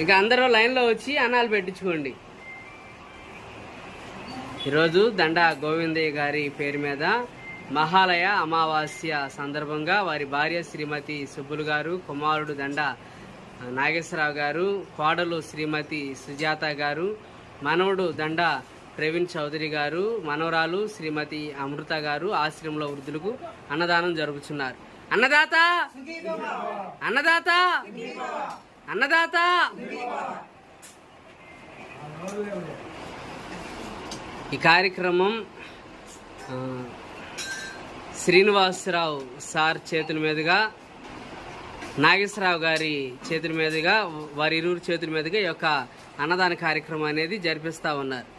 ఇంకా అందరూ లైన్లో వచ్చి అన్నాలు పెట్టించుకోండి. ఈరోజు దండ గోవిందయ్య గారి పేరు మీద మహాలయ అమావాస్య సందర్భంగా వారి భార్య శ్రీమతి సుబ్బులు గారు, కుమారుడు దండ నాగేశ్వరరావు గారు, కోడలు శ్రీమతి సుజాత గారు, మనవడు దండ ప్రవీణ్ చౌదరి గారు, మనవరాలు శ్రీమతి అమృత గారు ఆశ్రమంలో వృద్ధులకు అన్నదానం జరుగుతున్నారు. అన్నదాత అన్నదాత అన్నదాత. ఈ కార్యక్రమం శ్రీనివాసరావు సార్ చేతుల మీదుగా, నాగేశ్వరరావు గారి చేతుల మీదుగా, వారి ఇరువురు చేతుల మీదుగా ఈ యొక్క అన్నదాన కార్యక్రమం అనేది జరిపిస్తూ ఉన్నారు.